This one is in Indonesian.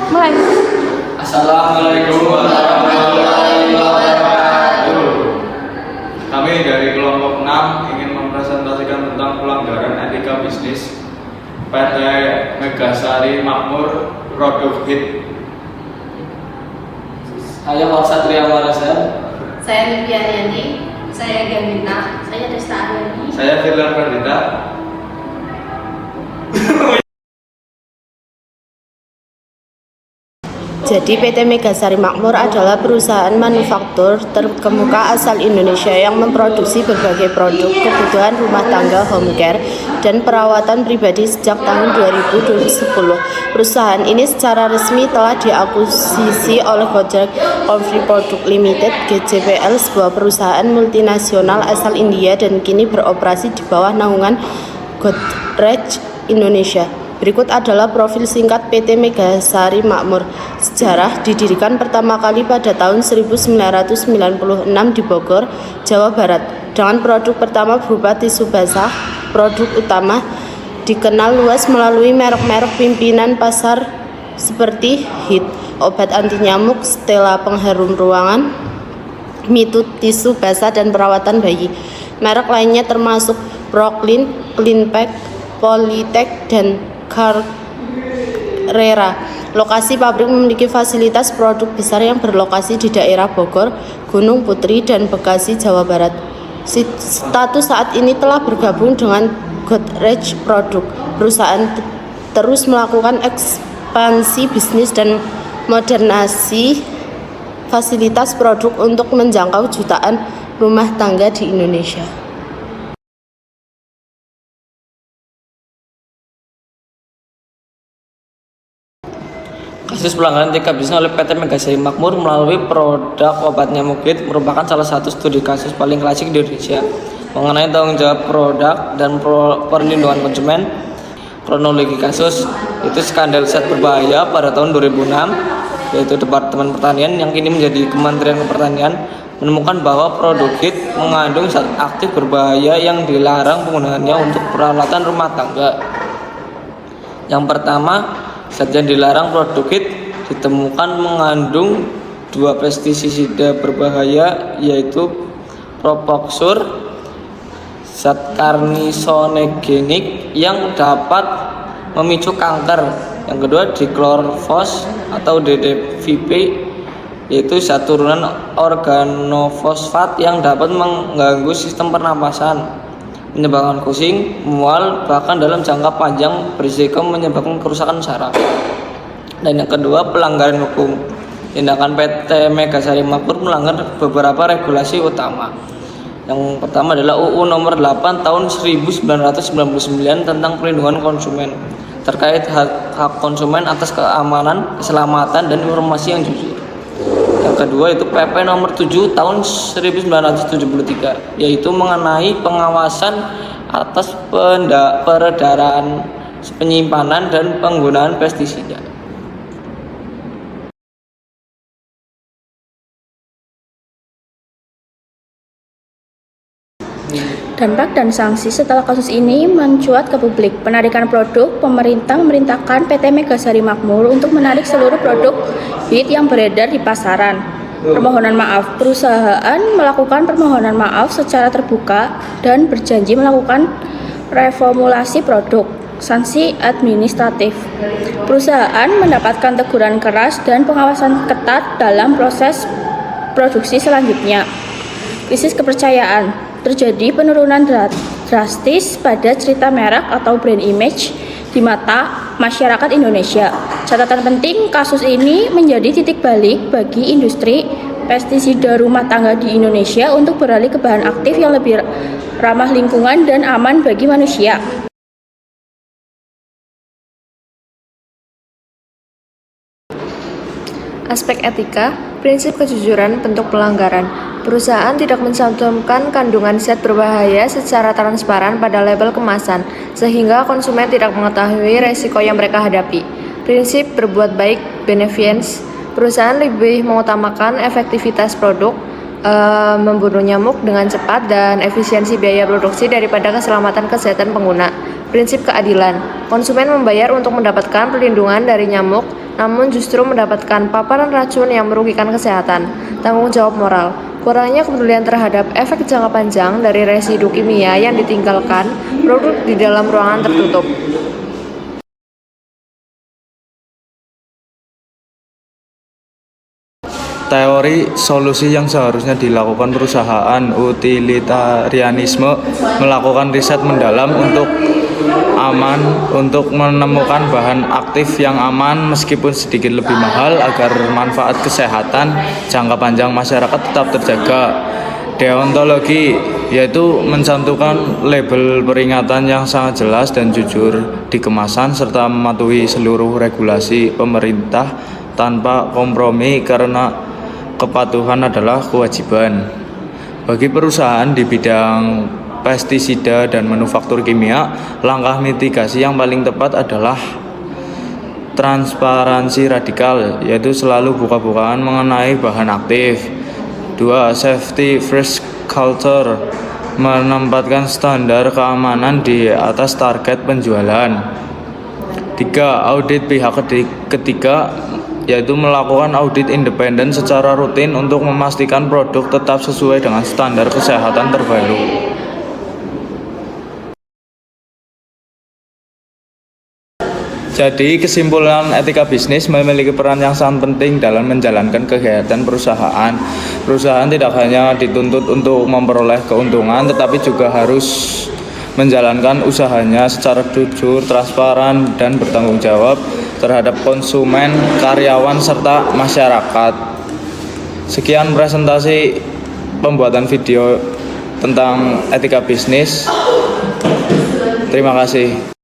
Mulai. Assalamualaikum warahmatullahi wabarakatuh. Kami dari kelompok 6 ingin mempresentasikan tentang pelanggaran etika bisnis PT Megasari Makmur Produk Hit. Saya Marsatria Marasa. Saya Livianiani. Saya Gambina. Saya Desta Aryani. Saya Firlan Pradita. Jadi PT Megasari Makmur adalah perusahaan manufaktur terkemuka asal Indonesia yang memproduksi berbagai produk kebutuhan rumah tangga, home care, dan perawatan pribadi sejak tahun 2010. Perusahaan ini secara resmi telah diakuisisi oleh Godrej Consumer Products Limited (GCPL), sebuah perusahaan multinasional asal India dan kini beroperasi di bawah naungan Godrej Indonesia. Berikut adalah profil singkat PT Megasari Makmur. Sejarah: didirikan pertama kali pada tahun 1996 di Bogor, Jawa Barat, dengan produk pertama berupa tisu basah. Produk utama dikenal luas melalui merek-merek pimpinan pasar seperti Hit, obat anti nyamuk, Stella pengharum ruangan, Mitu tisu basah dan perawatan bayi. Merek lainnya termasuk Brooklyn, Cleanpack, Polytech, dan Carrera. Lokasi pabrik memiliki fasilitas produk besar yang berlokasi di daerah Bogor, Gunung Putri, dan Bekasi, Jawa Barat. Status saat ini telah bergabung dengan Godrej Produk. Perusahaan terus melakukan ekspansi bisnis dan modernisasi fasilitas produk untuk menjangkau jutaan rumah tangga di Indonesia. Kasus pelanggaran etika bisnis oleh PT Megasari Makmur melalui produk obat nyamuk Hit merupakan salah satu studi kasus paling klasik di Indonesia mengenai tanggung jawab produk dan perlindungan konsumen. Kronologi kasus itu skandal zat berbahaya pada tahun 2006, yaitu Departemen Pertanian yang kini menjadi Kementerian Pertanian menemukan bahwa produk Hit mengandung zat aktif berbahaya yang dilarang penggunaannya untuk peralatan rumah tangga. Yang pertama, zat yang dilarang produk Hit ditemukan mengandung 2 pestisida berbahaya, yaitu Propoxur, zat karnisogenik yang dapat memicu kanker. Yang kedua, diklorvos atau DDVP, yaitu zat turunan organofosfat yang dapat mengganggu sistem pernapasan, menyebabkan pusing, mual, bahkan dalam jangka panjang berisiko menyebabkan kerusakan saraf. Dan yang kedua, pelanggaran hukum. Tindakan PT Megasari Makmur melanggar beberapa regulasi utama. Yang pertama adalah UU Nomor 8 Tahun 1999 tentang Perlindungan Konsumen terkait hak konsumen atas keamanan, keselamatan, dan informasi yang jujur. Yang kedua itu PP Nomor 7 Tahun 1973, yaitu mengenai pengawasan atas peredaran, penyimpanan, dan penggunaan pestisida. Dampak dan sanksi setelah kasus ini mencuat ke publik. Penarikan produk, pemerintah memerintahkan PT Megasari Makmur untuk menarik seluruh produk Hit yang beredar di pasaran. Permohonan maaf. Perusahaan melakukan permohonan maaf secara terbuka dan berjanji melakukan reformulasi produk. Sanksi administratif. Perusahaan mendapatkan teguran keras dan pengawasan ketat dalam proses produksi selanjutnya. Krisis kepercayaan. Terjadi penurunan drastis pada cerita merek atau brand image di mata masyarakat Indonesia. Catatan penting, kasus ini menjadi titik balik bagi industri pestisida rumah tangga di Indonesia untuk beralih ke bahan aktif yang lebih ramah lingkungan dan aman bagi manusia. Aspek etika, prinsip kejujuran bentuk pelanggaran. Perusahaan tidak mencantumkan kandungan zat berbahaya secara transparan pada label kemasan, sehingga konsumen tidak mengetahui resiko yang mereka hadapi. Prinsip berbuat baik, beneficence. Perusahaan lebih mengutamakan efektivitas produk, membunuh nyamuk dengan cepat dan efisiensi biaya produksi daripada keselamatan kesehatan pengguna. Prinsip keadilan. Konsumen membayar untuk mendapatkan perlindungan dari nyamuk, namun justru mendapatkan paparan racun yang merugikan kesehatan. Tanggung jawab moral. Kurangnya kepedulian terhadap efek jangka panjang dari residu kimia yang ditinggalkan produk di dalam ruangan tertutup. Teori solusi yang seharusnya dilakukan perusahaan utilitarianisme melakukan riset mendalam untuk menemukan bahan aktif yang aman meskipun sedikit lebih mahal agar manfaat kesehatan jangka panjang masyarakat tetap terjaga. Deontologi yaitu mencantumkan label peringatan yang sangat jelas dan jujur di kemasan serta mematuhi seluruh regulasi pemerintah tanpa kompromi karena kepatuhan adalah kewajiban. Bagi perusahaan di bidang pestisida dan manufaktur kimia, langkah mitigasi yang paling tepat adalah transparansi radikal, yaitu selalu buka-bukaan mengenai bahan aktif. 2. Safety first culture, menempatkan standar keamanan di atas target penjualan. 3. Audit pihak ketiga, yaitu melakukan audit independen secara rutin untuk memastikan produk tetap sesuai dengan standar kesehatan terbaru. Jadi, kesimpulan etika bisnis memiliki peran yang sangat penting dalam menjalankan kegiatan perusahaan. Perusahaan tidak hanya dituntut untuk memperoleh keuntungan, tetapi juga harus menjalankan usahanya secara jujur, transparan, dan bertanggung jawab terhadap konsumen, karyawan, serta masyarakat. Sekian presentasi pembuatan video tentang etika bisnis. Terima kasih.